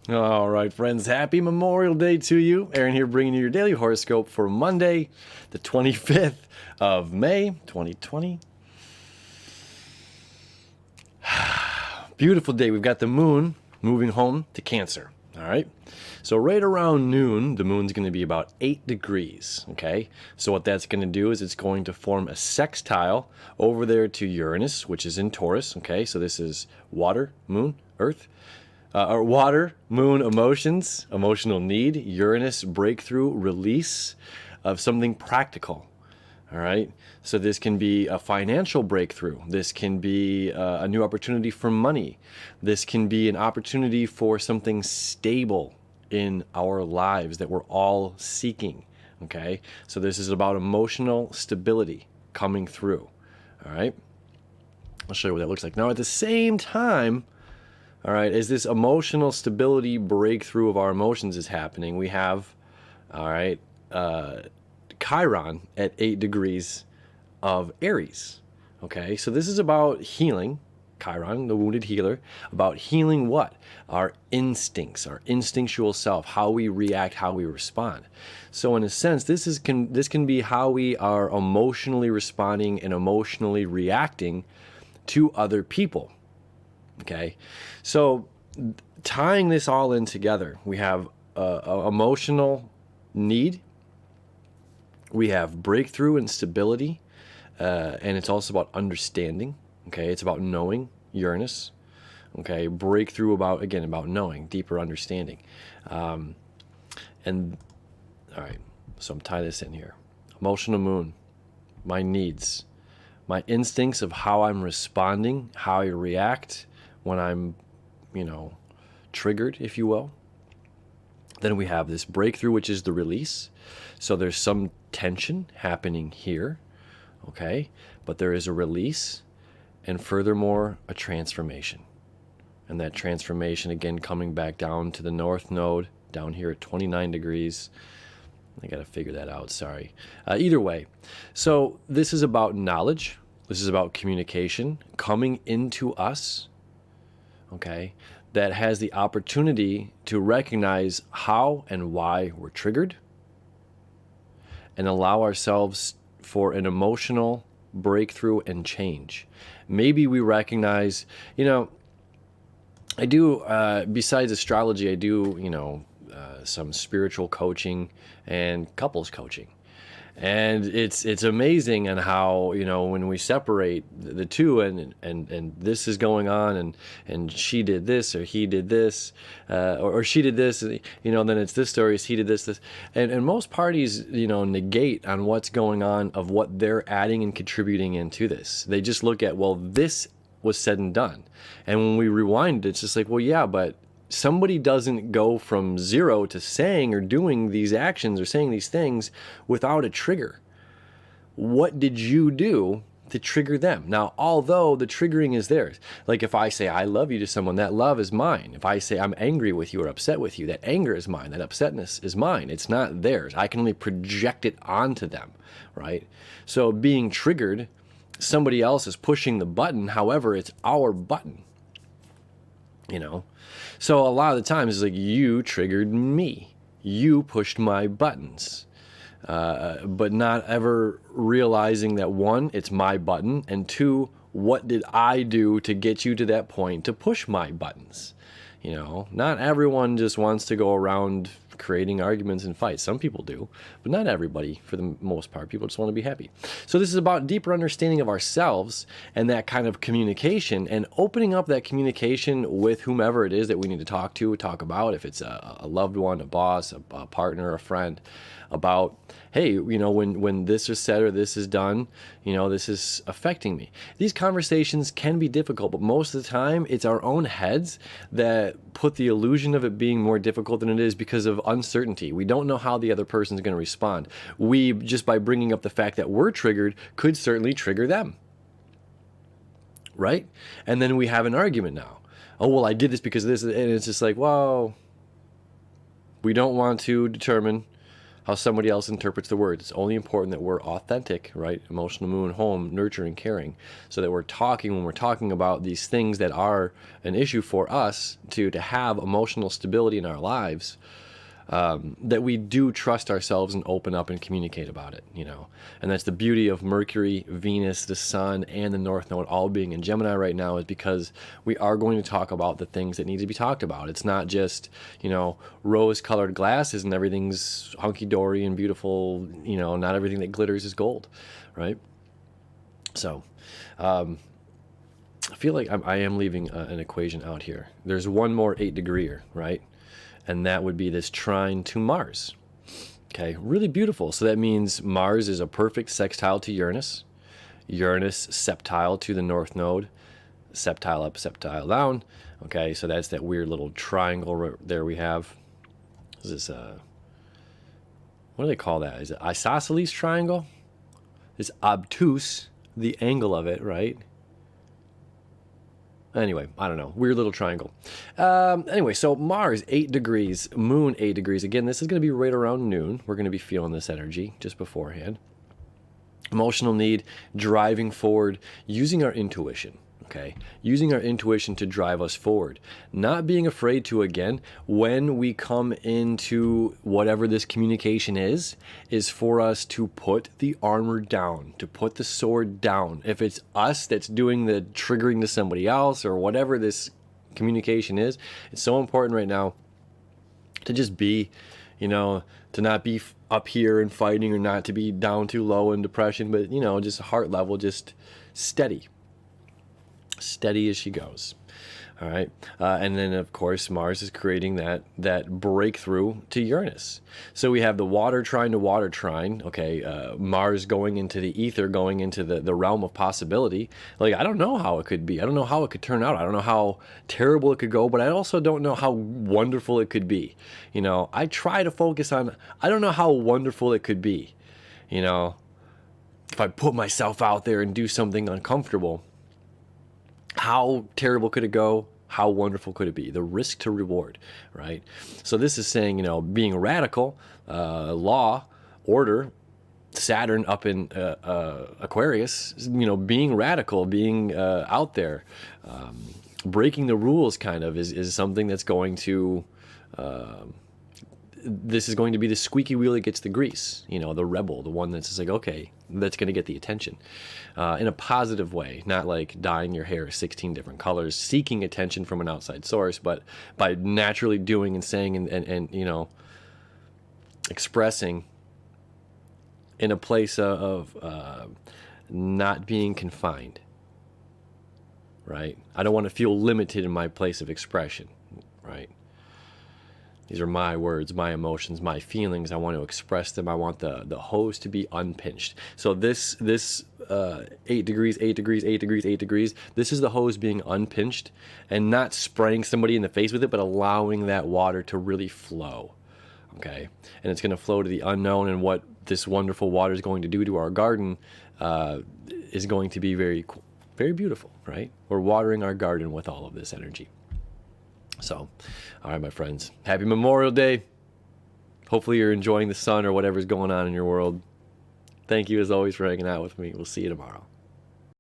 All right, friends, happy Memorial Day to you. Aaron here bringing you your daily horoscope for Monday, the 25th of May, 2020. Beautiful day. We've got the moon moving home to Cancer. All right. So right around noon, the moon's going to be about 8 degrees. Okay. So what that's going to do is it's going to form a sextile over there to Uranus, which is in Taurus. Okay. So this is water, moon, earth. Or water, moon, emotions, emotional need, Uranus, breakthrough, release of something practical. All right. So this can be a financial breakthrough. This can be a new opportunity for money. This can be an opportunity for something stable in our lives that we're all seeking. Okay. So this is about emotional stability coming through. All right. I'll show you what that looks like. Now, at the same time, all right, as this emotional stability breakthrough of our emotions is happening, we have, all right, Chiron at 8 degrees of Aries. Okay, so this is about healing, Chiron, the wounded healer, about healing what? Our instincts, our instinctual self, how we react, how we respond. So in a sense, this can be how we are emotionally responding and emotionally reacting to other people. Okay, so tying this all in together, we have emotional need, we have breakthrough and stability, and it's also about understanding. Okay, it's about knowing, Uranus. Okay, breakthrough about knowing, deeper understanding. And all right, so I'm tying this in here. Emotional moon, my needs, my instincts of how I'm responding, how I react when I'm, triggered, if you will. Then we have this breakthrough, which is the release. So there's some tension happening here, okay? But there is a release and furthermore, a transformation. And that transformation, again, coming back down to the north node, down here at 29 degrees. I got to figure that out, sorry. Either way, so this is about knowledge. This is about communication coming into us, okay, that has the opportunity to recognize how and why we're triggered and allow ourselves for an emotional breakthrough and change. Maybe we recognize, I do, besides astrology, I do, some spiritual coaching and couples coaching. And it's amazing on how, when we separate the two and this is going on and she did this or he did this, or she did this, then it's this story is he did this. And most parties, negate on what's going on of what they're adding and contributing into this. They just look at, well, this was said and done. And when we rewind, it's just like, well, yeah, but somebody doesn't go from zero to saying or doing these actions or saying these things without a trigger. What did you do to trigger them? Now, although the triggering is theirs, like if I say I love you to someone, that love is mine. If I say I'm angry with you or upset with you, that anger is mine, that upsetness is mine. It's not theirs. I can only project it onto them, right? So being triggered, somebody else is pushing the button. However, it's our button. So a lot of the times it's like, you triggered me. You pushed my buttons. But not ever realizing that, one, it's my button, and two, what did I do to get you to that point to push my buttons? Not everyone just wants to go around creating arguments and fights. Some people do, but not everybody. For the most part, people just want to be happy. So this is about deeper understanding of ourselves and that kind of communication, and opening up that communication with whomever it is that we need to talk about, if it's a loved one, a boss, a partner, a friend, about, hey, when this is said or this is done, this is affecting me. These conversations can be difficult, but most of the time it's our own heads that put the illusion of it being more difficult than it is because of uncertainty. We don't know how the other person's going to respond. We, just by bringing up the fact that we're triggered, could certainly trigger them, right? And then we have an argument now. Oh, well, I did this because of this, and it's just like, well, we don't want to determine how somebody else interprets the words. It's only important that we're authentic, right? Emotional moon, home, nurturing, caring, so that we're talking, when we're talking about these things that are an issue for us to have emotional stability in our lives, that we do trust ourselves and open up and communicate about it, And that's the beauty of Mercury, Venus, the Sun, and the North Node all being in Gemini right now, is because we are going to talk about the things that need to be talked about. It's not just, rose-colored glasses and everything's hunky-dory and beautiful, not everything that glitters is gold, right? So, I feel like I am leaving an equation out here. There's one more 8-degreer, right? And that would be this trine to Mars. Okay, really beautiful. So that means Mars is a perfect sextile to Uranus. Uranus septile to the North Node. Septile up, septile down. Okay, so that's that weird little triangle right there we have. Is this what do they call that? Is it isosceles triangle? It's obtuse, the angle of it, right? Anyway, I don't know. Weird little triangle. Anyway, so Mars, 8 degrees, Moon, 8 degrees. Again, this is going to be right around noon. We're going to be feeling this energy just beforehand. Emotional need, driving forward, using our intuition. Okay, using our intuition to drive us forward. Not being afraid to, again, when we come into whatever this communication is for us to put the armor down, to put the sword down. If it's us that's doing the triggering to somebody else or whatever this communication is, it's so important right now to just be, to not be up here and fighting, or not to be down too low in depression, but, just heart level, just steady. Steady as she goes. All right. And then, of course, Mars is creating that breakthrough to Uranus. So we have the water trine to water trine. Okay. Mars going into the ether, going into the realm of possibility. Like, I don't know how it could be. I don't know how it could turn out. I don't know how terrible it could go, but I also don't know how wonderful it could be. I try to focus on, I don't know how wonderful it could be. If I put myself out there and do something uncomfortable, how terrible could it go? How wonderful could it be? The risk to reward, right? So this is saying, being radical, law, order, Saturn up in Aquarius, being radical, being out there, breaking the rules kind of is something that's going to, this is going to be the squeaky wheel that gets the grease, the rebel, the one that's just like, okay, that's going to get the attention in a positive way, not like dyeing your hair 16 different colors, seeking attention from an outside source, but by naturally doing and saying and expressing in a place of not being confined, right? I don't want to feel limited in my place of expression, right? These are my words, my emotions, my feelings. I want to express them. I want the hose to be unpinched. So this 8 degrees, 8 degrees, 8 degrees, 8 degrees, this is the hose being unpinched and not spraying somebody in the face with it, but allowing that water to really flow. Okay? And it's going to flow to the unknown, and what this wonderful water is going to do to our garden is going to be very, very beautiful, right? We're watering our garden with all of this energy. So, all right, my friends, happy Memorial Day. Hopefully you're enjoying the sun or whatever's going on in your world. Thank you, as always, for hanging out with me. We'll see you tomorrow.